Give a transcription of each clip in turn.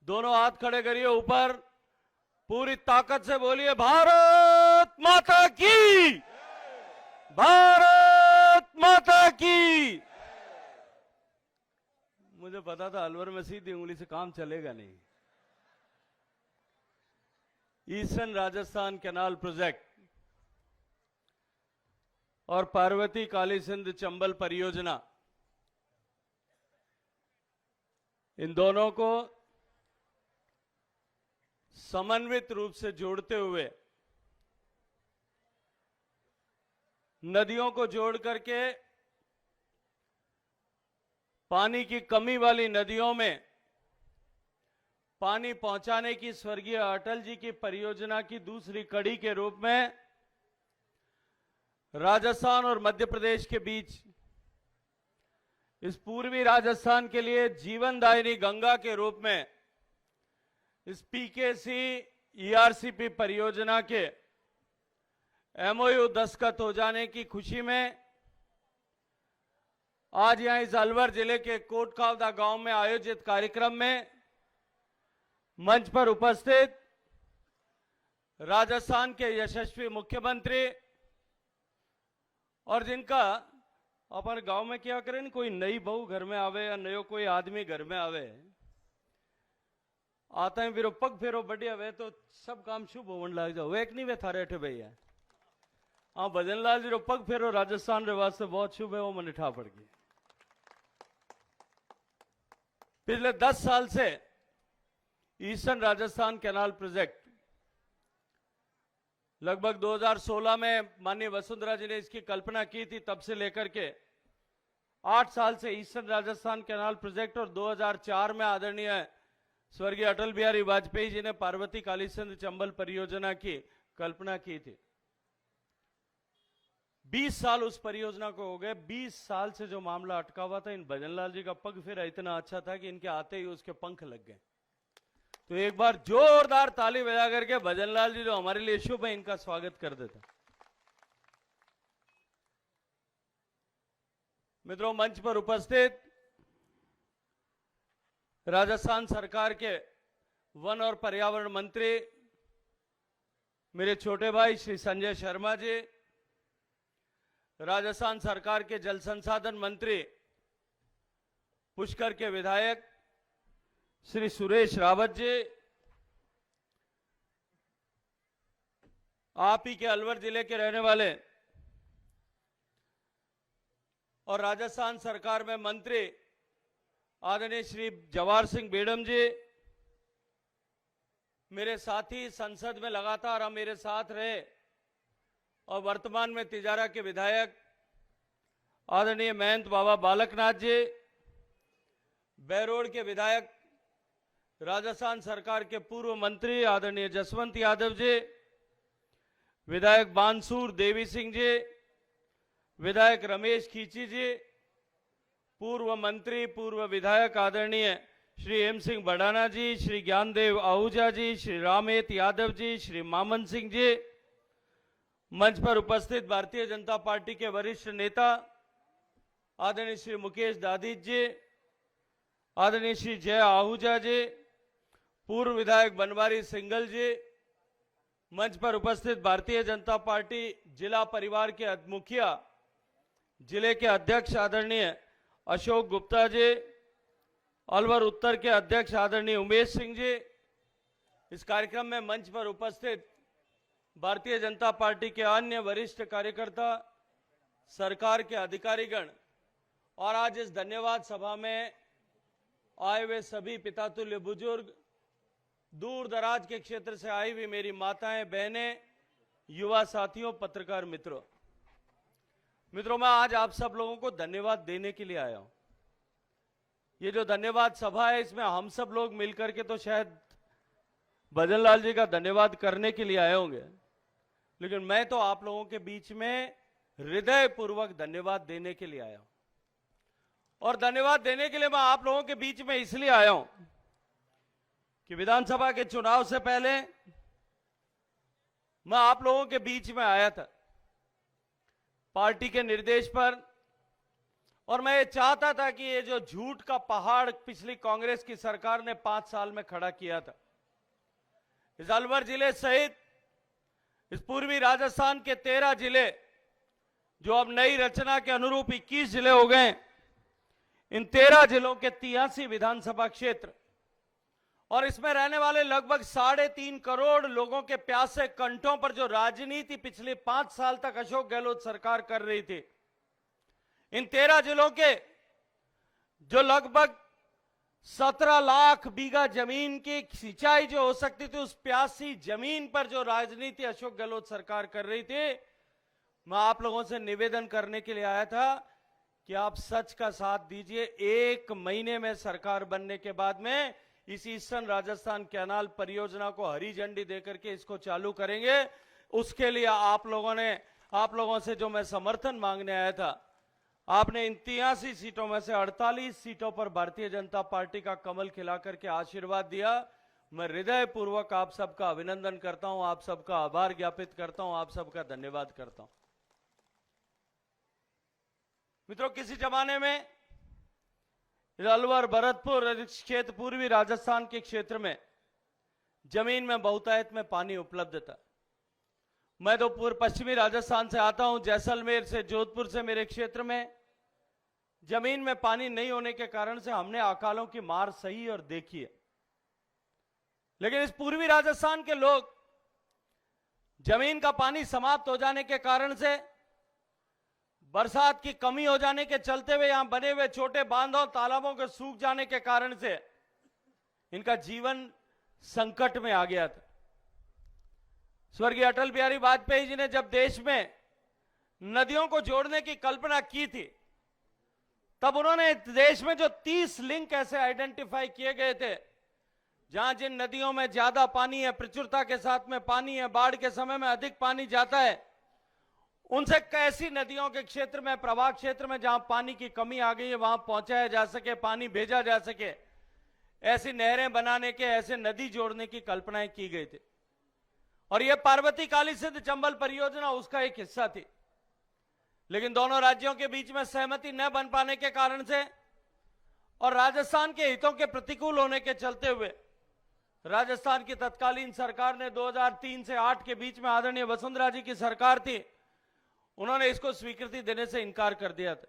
दोनों हाथ खड़े करिए ऊपर, पूरी ताकत से बोलिए भारत माता की, भारत माता की। मुझे पता था अलवर में सीधी उंगली से काम चलेगा नहीं। ईस्टर्न राजस्थान कैनाल प्रोजेक्ट और पार्वती काली सिंध चंबल परियोजना, इन दोनों को समन्वित रूप से जोड़ते हुए, नदियों को जोड़ करके पानी की कमी वाली नदियों में पानी पहुंचाने की स्वर्गीय अटल जी की परियोजना की दूसरी कड़ी के रूप में राजस्थान और मध्य प्रदेश के बीच इस पूर्वी राजस्थान के लिए जीवनदायिनी गंगा के रूप में इस पीकेसी ईआरसीपी परियोजना के एमओयू दस्तखत हो जाने की खुशी में आज यहां इस अलवर जिले के कोटखावदा गांव में आयोजित कार्यक्रम में मंच पर उपस्थित राजस्थान के यशस्वी मुख्यमंत्री और जिनका अपन गांव में क्या करें, कोई नई बहू घर में आवे या नयो कोई आदमी घर में आवे, आते हैं फिर पग फेरो बढ़िया वे तो सब काम शुभ होने लग जाओ। एक नहीं वे थारे अठे भैया हाँ भजन लाल जी पग फेरो राजस्थान रे वास्ते बहुत शुभ है, वो मन ठा पड़ गई। पिछले 10 साल से ईस्टर्न राजस्थान कैनाल प्रोजेक्ट लगभग 2016 में माननीय वसुंधरा जी ने इसकी कल्पना की थी, तब से लेकर के 8 साल से ईस्टर्न राजस्थान कैनाल प्रोजेक्ट और 2004 में आदरणीय स्वर्गीय अटल बिहारी वाजपेयी जी ने पार्वती काली सिंध चंबल परियोजना की कल्पना की थी। 20 साल उस परियोजना को हो गए। 20 साल से जो मामला अटका हुआ था, इन भजनलाल जी का पग फिर इतना अच्छा था कि इनके आते ही उसके पंख लग गए। तो एक बार जोरदार ताली बजा करके भजनलाल जी जो हमारे लिए शुभ है, इनका स्वागत कर देता। मित्रों, मंच पर उपस्थित राजस्थान सरकार के वन और पर्यावरण मंत्री मेरे छोटे भाई श्री संजय शर्मा जी, राजस्थान सरकार के जल संसाधन मंत्री पुष्कर के विधायक श्री सुरेश रावत जी, आप ही के अलवर जिले के रहने वाले और राजस्थान सरकार में मंत्री आदरणीय श्री जवाहर सिंह बेडम जी, मेरे साथी संसद में लगातार हम मेरे साथ रहे और वर्तमान में तिजारा के विधायक आदरणीय महंत बाबा बालकनाथ जी, बैरोड के विधायक राजस्थान सरकार के पूर्व मंत्री आदरणीय जसवंत यादव जी, विधायक बांसुर देवी सिंह जी, विधायक रमेश खींची जी, पूर्व मंत्री पूर्व विधायक आदरणीय श्री एम सिंह बडाना जी, श्री ज्ञानदेव आहूजा जी, श्री रामेत यादव जी, श्री मामन सिंह जी, मंच पर उपस्थित भारतीय जनता पार्टी के वरिष्ठ नेता आदरणीय श्री मुकेश दादीज जी, आदरणीय श्री जय आहूजा जी, पूर्व विधायक बनवारी सिंगल जी, मंच पर उपस्थित भारतीय जनता पार्टी जिला परिवार के मुखिया जिले के अध्यक्ष आदरणीय अशोक गुप्ता जी, अलवर उत्तर के अध्यक्ष आदरणीय उमेश सिंह जी, इस कार्यक्रम में मंच पर उपस्थित भारतीय जनता पार्टी के अन्य वरिष्ठ कार्यकर्ता, सरकार के अधिकारीगण और आज इस धन्यवाद सभा में आए हुए सभी पितातुल्य बुजुर्ग, दूर दराज के क्षेत्र से आई हुई मेरी माताएं, बहनें, युवा साथियों, पत्रकार मित्रों, मैं आज आप सब लोगों को धन्यवाद देने के लिए आया हूं। ये जो धन्यवाद सभा है, इसमें हम सब लोग मिलकर के तो शायद भजनलाल जी का धन्यवाद करने के लिए आए होंगे, लेकिन मैं तो आप लोगों के बीच में हृदयपूर्वक धन्यवाद देने के लिए आया हूं। और धन्यवाद देने के लिए मैं आप लोगों के बीच में इसलिए आया हूं कि विधानसभा के चुनाव से पहले मैं आप लोगों के बीच में आया था। पार्टी के निर्देश पर और मैं ये चाहता था कि ये जो झूठ का पहाड़ पिछली कांग्रेस की सरकार ने 5 साल में खड़ा किया था, इस अलवर जिले सहित इस पूर्वी राजस्थान के 13 जिले जो अब नई रचना के अनुरूप 21 जिले हो गए, इन 13 जिलों के 83 विधानसभा क्षेत्र और इसमें रहने वाले लगभग 3.5 करोड़ लोगों के प्यासे कंठों पर जो राजनीति पिछले 5 साल तक अशोक गहलोत सरकार कर रही थी, इन 13 जिलों के जो लगभग 17 लाख बीघा जमीन की सिंचाई जो हो सकती थी, उस प्यासी जमीन पर जो राजनीति अशोक गहलोत सरकार कर रही थी, मैं आप लोगों से निवेदन करने के लिए आया था कि आप सच का साथ दीजिए। 1 महीने में सरकार बनने के बाद में इस ईस्टर्न राजस्थान कैनाल परियोजना को हरी झंडी देकर के इसको चालू करेंगे। उसके लिए आप लोगों से जो मैं समर्थन मांगने आया था, आपने इन 83 सीटों में से 48 सीटों पर भारतीय जनता पार्टी का कमल खिला करके आशीर्वाद दिया। मैं हृदय पूर्वक आप सबका अभिनंदन करता हूं, आप सबका आभार ज्ञापित करता हूं, आप सबका धन्यवाद करता हूं। मित्रों, किसी जमाने में अलवर, भरतपुर क्षेत्र, पूर्वी राजस्थान के क्षेत्र में जमीन में बहुतायत में पानी उपलब्ध था। मैं तो पूर्व पश्चिमी राजस्थान से आता हूं, जैसलमेर से, जोधपुर से। मेरे क्षेत्र में जमीन में पानी नहीं होने के कारण से हमने अकालों की मार सही और देखी है। लेकिन इस पूर्वी राजस्थान के लोग जमीन का पानी समाप्त हो जाने के कारण से, बरसात की कमी हो जाने के चलते हुए, यहां बने हुए छोटे बांधों तालाबों के सूख जाने के कारण से इनका जीवन संकट में आ गया था। स्वर्गीय अटल बिहारी वाजपेयी जी ने जब देश में नदियों को जोड़ने की कल्पना की थी, तब उन्होंने देश में जो 30 लिंक ऐसे आइडेंटिफाई किए गए थे, जहां जिन नदियों में ज्यादा पानी है, प्रचुरता के साथ में पानी है, बाढ़ के समय में अधिक पानी जाता है, उनसे कैसी नदियों के क्षेत्र में, प्रवाह क्षेत्र में जहां पानी की कमी आ गई है, वहां पहुंचाया जा सके, पानी भेजा जा सके, ऐसी नहरें बनाने के, ऐसे नदी जोड़ने की कल्पनाएं की गई थी। और यह पार्वती काली सिंध चंबल परियोजना उसका एक हिस्सा थी। लेकिन दोनों राज्यों के बीच में सहमति न बन पाने के कारण से और राजस्थान के हितों के प्रतिकूल होने के चलते हुए राजस्थान की तत्कालीन सरकार ने 2003 से 8 के बीच में, आदरणीय वसुंधरा जी की सरकार थी, उन्होंने इसको स्वीकृति देने से इनकार कर दिया था।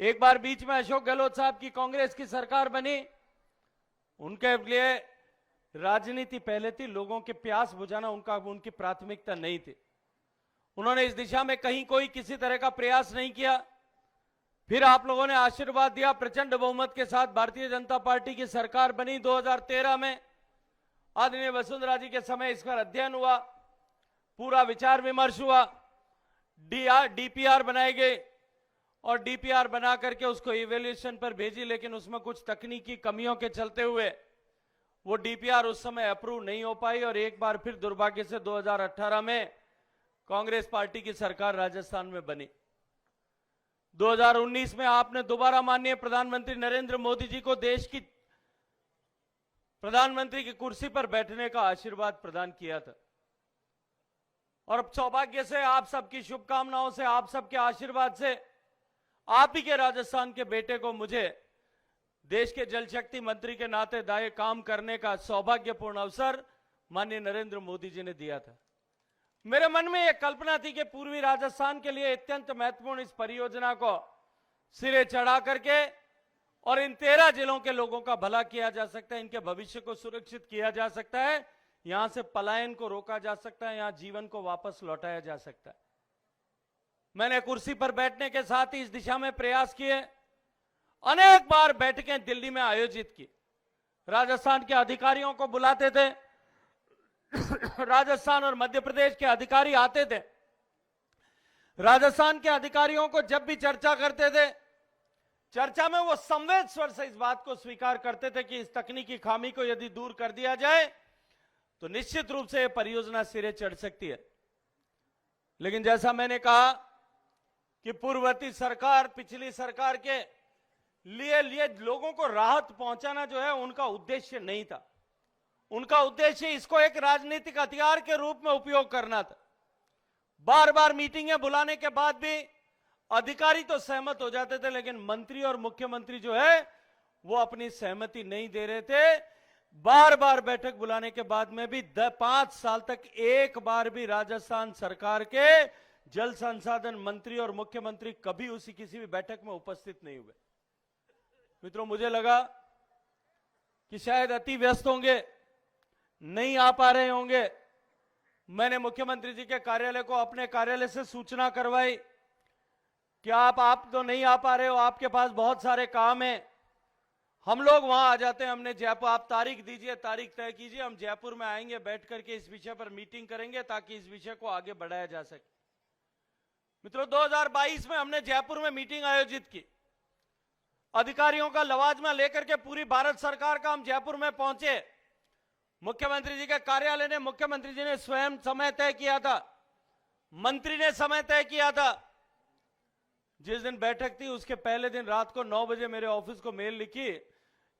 एक बार बीच में अशोक गहलोत साहब की कांग्रेस की सरकार बनी, उनके लिए राजनीति पहले थी, लोगों के प्यास बुझाना उनकी प्राथमिकता नहीं थी। उन्होंने इस दिशा में कहीं कोई किसी तरह का प्रयास नहीं किया। फिर आप लोगों ने आशीर्वाद दिया, प्रचंड बहुमत के साथ भारतीय जनता पार्टी की सरकार बनी। 2013 में आदरणीय वसुंधरा जी के समय इस पर अध्ययन हुआ, पूरा विचार विमर्श हुआ, डीपीआर बनाए गए और डीपीआर बना करके उसको इवैल्यूएशन पर भेजी। लेकिन उसमें कुछ तकनीकी कमियों के चलते हुए वो डीपीआर उस समय अप्रूव नहीं हो पाई और एक बार फिर दुर्भाग्य से 2018 में कांग्रेस पार्टी की सरकार राजस्थान में बनी। 2019 में आपने दोबारा माननीय प्रधानमंत्री नरेंद्र मोदी जी को देश की प्रधानमंत्री की कुर्सी पर बैठने का आशीर्वाद प्रदान किया था। और अब सौभाग्य से, आप सबकी शुभकामनाओं से, आप सबके आशीर्वाद से, आप ही के राजस्थान के बेटे को मुझे देश के जल शक्ति मंत्री के नाते दाएं काम करने का सौभाग्यपूर्ण अवसर माननीय नरेंद्र मोदी जी ने दिया था। मेरे मन में यह कल्पना थी कि पूर्वी राजस्थान के लिए अत्यंत महत्वपूर्ण इस परियोजना को सिरे चढ़ा करके और इन 13 जिलों के लोगों का भला किया जा सकता है, इनके भविष्य को सुरक्षित किया जा सकता है, यहां से पलायन को रोका जा सकता है, यहां जीवन को वापस लौटाया जा सकता है। मैंने कुर्सी पर बैठने के साथ ही इस दिशा में प्रयास किए, अनेक बार बैठकें दिल्ली में आयोजित की, राजस्थान के अधिकारियों को बुलाते थे, राजस्थान और मध्य प्रदेश के अधिकारी आते थे। राजस्थान के अधिकारियों को जब भी चर्चा करते थे, चर्चा में वो संवेद स्वर से इस बात को स्वीकार करते थे कि इस तकनीकी खामी को यदि दूर कर दिया जाए तो निश्चित रूप से यह परियोजना सिरे चढ़ सकती है। लेकिन जैसा मैंने कहा कि पूर्ववर्ती सरकार, पिछली सरकार के लिए लोगों को राहत पहुंचाना जो है उनका उद्देश्य नहीं था। उनका उद्देश्य इसको एक राजनीतिक हथियार के रूप में उपयोग करना था। बार बार मीटिंगें बुलाने के बाद भी अधिकारी तो सहमत हो जाते थे, लेकिन मंत्री और मुख्यमंत्री जो है वो अपनी सहमति नहीं दे रहे थे। बार बार बैठक बुलाने के बाद में भी 5 साल तक एक बार भी राजस्थान सरकार के जल संसाधन मंत्री और मुख्यमंत्री कभी उसी किसी भी बैठक में उपस्थित नहीं हुए। मित्रों, मुझे लगा कि शायद अति व्यस्त होंगे, नहीं आ पा रहे होंगे। मैंने मुख्यमंत्री जी के कार्यालय को अपने कार्यालय से सूचना करवाई कि आप तो नहीं आ पा रहे हो, आपके पास बहुत सारे काम हैं, हम लोग वहां आ जाते हैं। हमने जयपुर, आप तारीख दीजिए, तारीख तय कीजिए, हम जयपुर में आएंगे, बैठ करके इस विषय पर मीटिंग करेंगे ताकि इस विषय को आगे बढ़ाया जा सके। मित्रों, 2022 में हमने जयपुर में मीटिंग आयोजित की, अधिकारियों का लवाजमा लेकर के पूरी भारत सरकार का हम जयपुर में पहुंचे। मुख्यमंत्री जी के कार्यालय ने, मुख्यमंत्री जी ने स्वयं समय तय किया था, मंत्री ने समय तय किया था। जिस दिन बैठक थी उसके पहले दिन रात को 9 बजे मेरे ऑफिस को मेल लिखी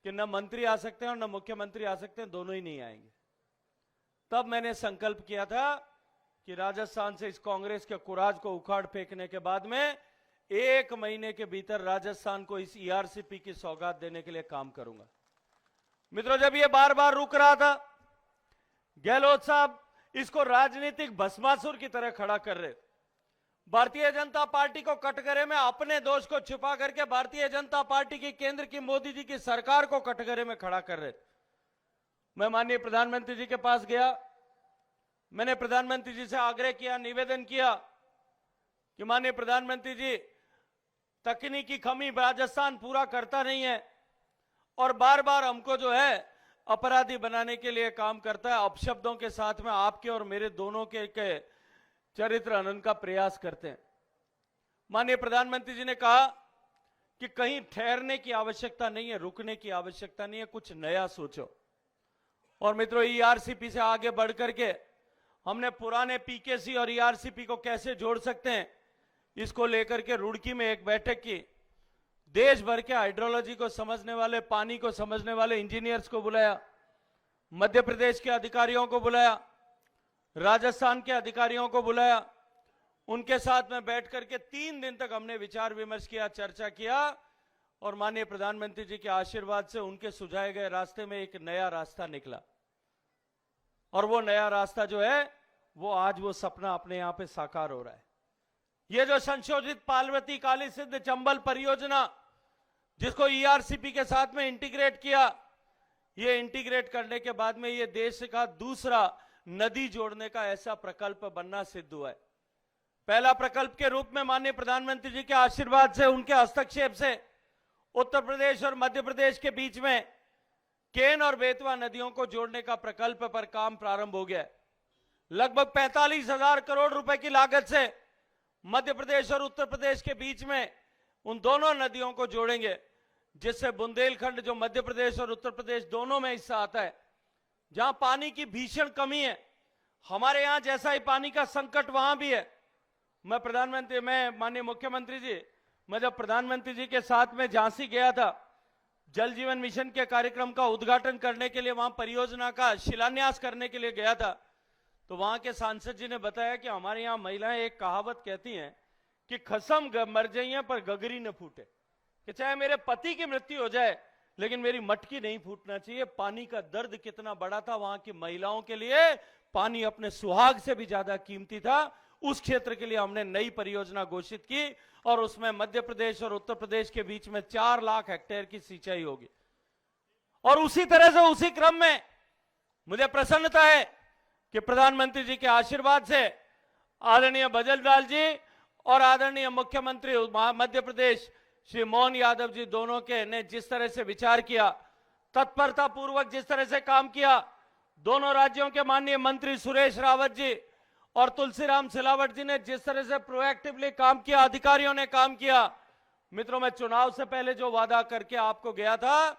कि न मंत्री आ सकते हैं और न मुख्यमंत्री आ सकते हैं, दोनों ही नहीं आएंगे। तब मैंने संकल्प किया था कि राजस्थान से इस कांग्रेस के कुराज को उखाड़ फेंकने के बाद में 1 महीने के भीतर राजस्थान को इस ईआरसीपी की सौगात देने के लिए काम करूंगा। मित्रों, जब ये बार बार रुक रहा था, गहलोत साहब इसको राजनीतिक भस्मासुर की तरह खड़ा कर रहे। भारतीय जनता पार्टी को कटघरे में अपने दोष को छिपा करके भारतीय जनता पार्टी की, केंद्र की, मोदी जी की सरकार को कटघरे में खड़ा कर रहे। मैं माननीय प्रधानमंत्री जी के पास गया, मैंने प्रधानमंत्री जी से आग्रह किया, निवेदन किया कि माननीय प्रधानमंत्री जी, तकनीकी कमी राजस्थान पूरा करता नहीं है और बार बार हमको जो है अपराधी बनाने के लिए काम करता है, अपशब्दों के साथ में आपके और मेरे दोनों के चरित्र हनन का प्रयास करते हैं। माननीय प्रधानमंत्री जी ने कहा कि कहीं ठहरने की आवश्यकता नहीं है, रुकने की आवश्यकता नहीं है, कुछ नया सोचो। और मित्रों, ईआरसीपी से आगे बढ़ करके हमने पुराने पीकेसी और ईआरसीपी को कैसे जोड़ सकते हैं, इसको लेकर के रुड़की में एक बैठक की। देश भर के हाइड्रोलॉजी को समझने वाले, पानी को समझने वाले इंजीनियर्स को बुलाया, मध्य प्रदेश के अधिकारियों को बुलाया, राजस्थान के अधिकारियों को बुलाया। उनके साथ में बैठ करके 3 दिन तक हमने विचार विमर्श किया, चर्चा किया और माननीय प्रधानमंत्री जी के आशीर्वाद से उनके सुझाए गए रास्ते में एक नया रास्ता निकला। और वो नया रास्ता जो है वो आज वो सपना अपने यहां पे साकार हो रहा है। ये जो संशोधित पार्वती काली सिंध चंबल परियोजना, जिसको ईआरसीपी के साथ में इंटीग्रेट किया, ये इंटीग्रेट करने के बाद में ये देश का दूसरा नदी जोड़ने का ऐसा प्रकल्प बनना सिद्ध हुआ है। पहला प्रकल्प के रूप में माननीय प्रधानमंत्री जी के आशीर्वाद से, उनके हस्तक्षेप से उत्तर प्रदेश और मध्य प्रदेश के बीच में केन और बेतवा नदियों को जोड़ने का प्रकल्प पर काम प्रारंभ हो गया है। लगभग 45,000 करोड़ रुपए की लागत से मध्य प्रदेश और उत्तर प्रदेश के बीच में उन दोनों नदियों को जोड़ेंगे, जिससे बुंदेलखंड, जो मध्य प्रदेश और उत्तर प्रदेश दोनों में हिस्सा आता है, जहां पानी की भीषण कमी है, हमारे यहां जैसा ही पानी का संकट वहां भी है। मैं माननीय मुख्यमंत्री जी, मैं जब प्रधानमंत्री जी के साथ में झांसी गया था, जल जीवन मिशन के कार्यक्रम का उद्घाटन करने के लिए, वहां परियोजना का शिलान्यास करने के लिए गया था, तो वहां के सांसद जी ने बताया कि हमारे यहां महिलाएं एक कहावत कहती हैं कि खसम मर जाइए पर गगरी न फूटे, कि चाहे मेरे पति की मृत्यु हो जाए लेकिन मेरी मटकी नहीं फूटना चाहिए। पानी का दर्द कितना बड़ा था, वहां की महिलाओं के लिए पानी अपने सुहाग से भी ज्यादा कीमती था। उस क्षेत्र के लिए हमने नई परियोजना घोषित की और उसमें मध्य प्रदेश और उत्तर प्रदेश के बीच में 4 लाख हेक्टेयर की सिंचाई होगी। और उसी तरह से, उसी क्रम में मुझे प्रसन्नता है कि प्रधानमंत्री जी के आशीर्वाद से आदरणीय बजरलाल जी और आदरणीय मुख्यमंत्री मध्य प्रदेश श्री मोहन यादव जी दोनों के ने जिस तरह से विचार किया, तत्परता पूर्वक जिस तरह से काम किया, दोनों राज्यों के माननीय मंत्री सुरेश रावत जी और तुलसीराम सिलावट जी ने जिस तरह से प्रोएक्टिवली काम किया, अधिकारियों ने काम किया। मित्रों, मैं चुनाव से पहले जो वादा करके आपको गया था,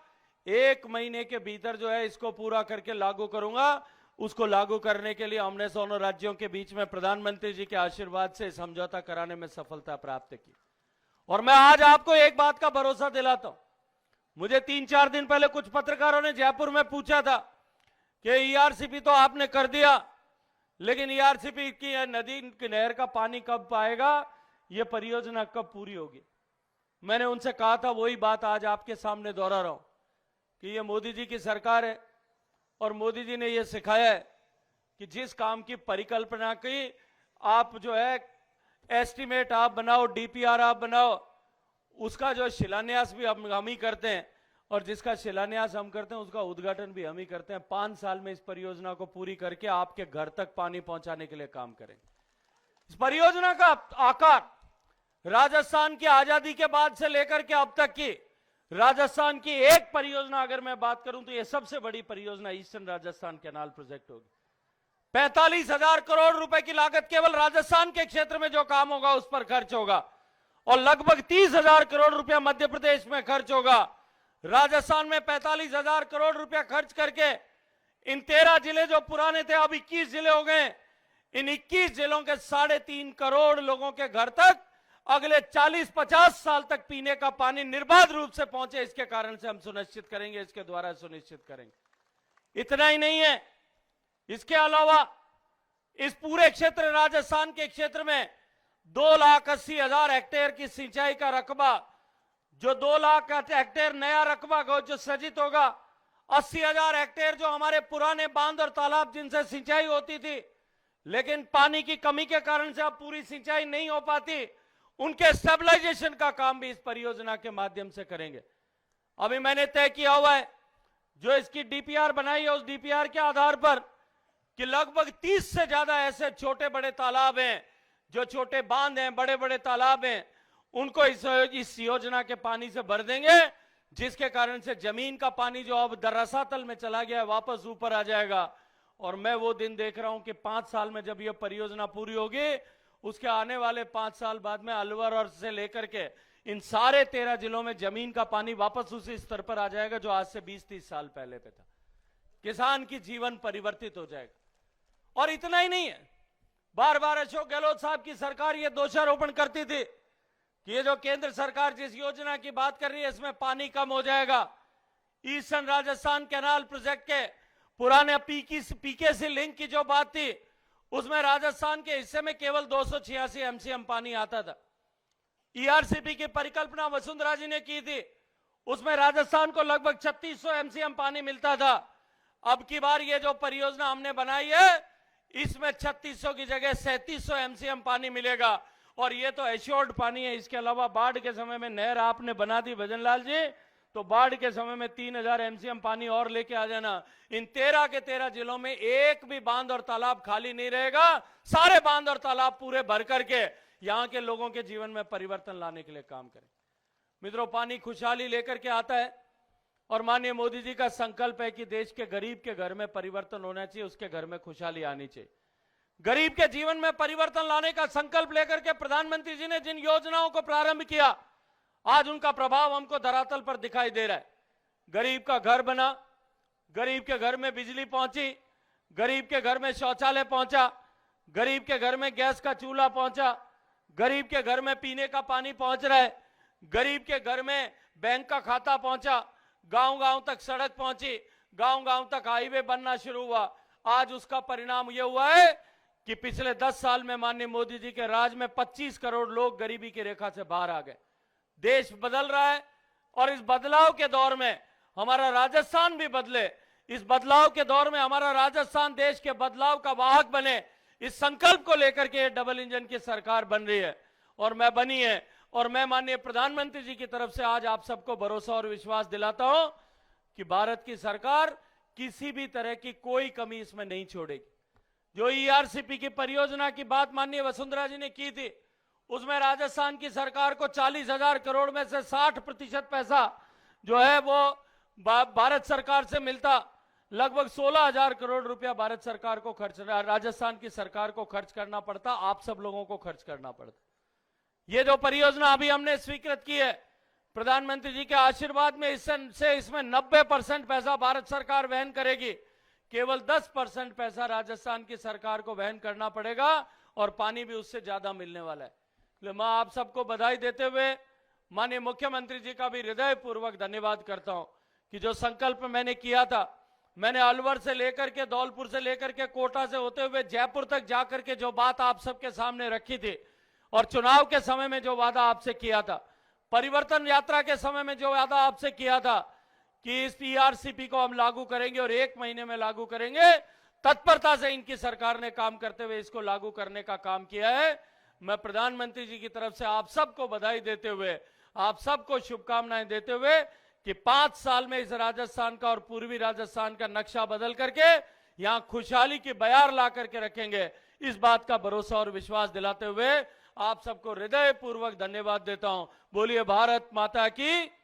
1 महीने के भीतर जो है इसको पूरा करके लागू करूंगा। उसको लागू करने के लिए हमने दोनों राज्यों के बीच में प्रधानमंत्री जी के आशीर्वाद से समझौता कराने में सफलता प्राप्त की। और मैं आज आपको एक बात का भरोसा दिलाता हूं। मुझे 3-4 दिन पहले कुछ पत्रकारों ने जयपुर में पूछा था कि ईआरसीपी तो आपने कर दिया, लेकिन ईआरसीपी की नदी की नहर का पानी कब आएगा, ये परियोजना कब पूरी होगी। मैंने उनसे कहा था, वही बात आज आपके सामने दोहरा रहा हूं कि ये मोदी जी की सरकार है और मोदी जी ने ये सिखाया है कि जिस काम की परिकल्पना की आप जो है एस्टीमेट आप बनाओ, डीपीआर आप बनाओ, उसका जो शिलान्यास भी हम ही करते हैं और जिसका शिलान्यास हम करते हैं उसका उद्घाटन भी हम ही करते हैं। 5 साल में इस परियोजना को पूरी करके आपके घर तक पानी पहुंचाने के लिए काम करेंगे। इस परियोजना का आकार राजस्थान की आजादी के बाद से लेकर के अब तक की राजस्थान की एक परियोजना अगर मैं बात करूं तो यह सबसे बड़ी परियोजना ईस्टर्न राजस्थान कैनाल प्रोजेक्ट होगी। 45,000 करोड़ रुपए की लागत केवल राजस्थान के क्षेत्र में जो काम होगा उस पर खर्च होगा और लगभग 30,000 करोड़ रुपया मध्य प्रदेश में खर्च होगा। राजस्थान में 45,000 करोड़ रुपया खर्च करके इन 13 जिले जो पुराने थे अब 21 जिले हो गए। इन 21 जिलों के 3.5 करोड़ लोगों के घर तक अगले 40-50 साल तक पीने का पानी निर्बाध रूप से पहुंचे, इसके कारण से हम सुनिश्चित करेंगे, इसके द्वारा सुनिश्चित करेंगे। इतना ही नहीं है, इसके अलावा इस पूरे क्षेत्र राजस्थान के क्षेत्र में 2,80,000 हेक्टेयर की सिंचाई का रकबा, जो 2 लाख हेक्टेयर नया रकबा जो सृजित होगा, 80,000 हेक्टेयर जो हमारे पुराने बांध और तालाब जिनसे सिंचाई होती थी लेकिन पानी की कमी के कारण से अब पूरी सिंचाई नहीं हो पाती, उनके स्टेबलाइजेशन का काम भी इस परियोजना के माध्यम से करेंगे। अभी मैंने तय किया हुआ है, जो इसकी डीपीआर बनाई है उस डीपीआर के आधार पर कि लगभग 30 से ज्यादा ऐसे छोटे बड़े तालाब हैं, जो छोटे बांध हैं, बड़े बड़े तालाब हैं, उनको इस योजना के पानी से भर देंगे, जिसके कारण से जमीन का पानी जो अब रसातल में चला गया है वापस ऊपर आ जाएगा। और मैं वो दिन देख रहा हूं कि 5 साल में जब यह परियोजना पूरी होगी, उसके आने वाले 5 साल बाद में अलवर और से लेकर के इन सारे 13 जिलों में जमीन का पानी वापस उसी स्तर पर आ जाएगा जो आज से 20-30 साल पहले पे था। किसान की जीवन परिवर्तित हो जाएगा। और इतना ही नहीं है, बार बार अशोक गहलोत साहब की सरकार ये दोषारोपण करती थी कि ये जो केंद्र सरकार जिस योजना की बात कर रही है इसमें पानी कम हो जाएगा। ईस्टर्न राजस्थान कैनाल प्रोजेक्ट के पुराने पीके लिंक की जो बात थी, उसमें राजस्थान के हिस्से में केवल 286 एमसीएम पानी आता था। ईआरसीपी की परिकल्पना वसुंधरा जी ने की थी, उसमें राजस्थान को लगभग 3600 एमसीएम पानी मिलता था। अब की बार ये जो परियोजना हमने बनाई है, इसमें 3600 की जगह 3700 एमसीएम पानी मिलेगा और ये तो एश्योर्ड पानी है। इसके अलावा बाढ़ के समय में नहर आपने बना दी भजनलाल जी, तो बाढ़ के समय में 3000 एमसीएम पानी और लेके आ जाना। इन 13 के 13 जिलों में एक भी बांध और तालाब खाली नहीं रहेगा, सारे बांध और तालाब पूरे भर करके यहां के लोगों के जीवन में परिवर्तन लाने के लिए काम करें। मित्रों, पानी खुशहाली लेकर के आता है और माननीय मोदी जी का संकल्प है कि देश के गरीब के घर में परिवर्तन होना चाहिए, उसके घर में खुशहाली आनी चाहिए। गरीब के जीवन में परिवर्तन लाने का संकल्प लेकर के प्रधानमंत्री जी ने जिन योजनाओं को प्रारंभ किया, आज उनका प्रभाव हमको धरातल पर दिखाई दे रहा है। गरीब का घर बना, गरीब के घर में बिजली पहुंची, गरीब के घर में शौचालय पहुंचा, गरीब के घर में गैस का चूल्हा पहुंचा, गरीब के घर में पीने का पानी पहुंच रहा है, गरीब के घर में बैंक का खाता पहुंचा, गांव-गांव तक सड़क पहुंची, गांव-गांव तक हाईवे बनना शुरू हुआ। आज उसका परिणाम यह हुआ है कि पिछले 10 साल में माननीय मोदी जी के राज में 25 करोड़ लोग गरीबी की रेखा से बाहर आ गए। देश बदल रहा है और इस बदलाव के दौर में हमारा राजस्थान भी बदले। इस बदलाव के दौर में हमारा राजस्थान देश के बदलाव का वाहक बने, इस संकल्प को लेकर के डबल इंजन की सरकार बन रही है और मैं बनी है। और मैं माननीय प्रधानमंत्री जी की तरफ से आज आप सबको भरोसा और विश्वास दिलाता हूं कि भारत की सरकार किसी भी तरह की कोई कमी इसमें नहीं छोड़ेगी। जो ईआरसीपी की परियोजना की बात माननीय वसुंधरा जी ने की थी, उसमें राजस्थान की सरकार को 40,000 करोड़ में से 60% पैसा जो है वो भारत सरकार से मिलता। लगभग 16,000 करोड़ रुपया भारत सरकार को राजस्थान की सरकार को खर्च करना पड़ता, आप सब लोगों को खर्च करना पड़ता। ये जो परियोजना अभी हमने स्वीकृत की है, प्रधानमंत्री जी के आशीर्वाद में इसमें 90% पैसा भारत सरकार वहन करेगी, केवल 10% पैसा राजस्थान की सरकार को वहन करना पड़ेगा और पानी भी उससे ज्यादा मिलने वाला है। मैं आप सबको बधाई देते हुए माननीय मुख्यमंत्री जी का भी हृदयपूर्वक धन्यवाद करता हूं कि जो संकल्प मैंने किया था, मैंने अलवर से लेकर के, धौलपुर से लेकर के, कोटा से होते हुए जयपुर तक जाकर के जो बात आप सबके सामने रखी थी, और चुनाव के समय में जो वादा आपसे किया था, परिवर्तन यात्रा के समय में जो वादा आपसे किया था कि इस पीआरसीपी को हम लागू करेंगे और 1 महीने में लागू करेंगे, तत्परता से इनकी सरकार ने काम करते हुए इसको लागू करने का काम किया है। मैं प्रधानमंत्री जी की तरफ से आप सबको बधाई देते हुए, आप सबको शुभकामनाएं देते हुए कि 5 साल में इस राजस्थान का और पूर्वी राजस्थान का नक्शा बदल करके यहां खुशहाली की बयार ला करके रखेंगे, इस बात का भरोसा और विश्वास दिलाते हुए आप सबको हृदय पूर्वक धन्यवाद देता हूं। बोलिए भारत माता की।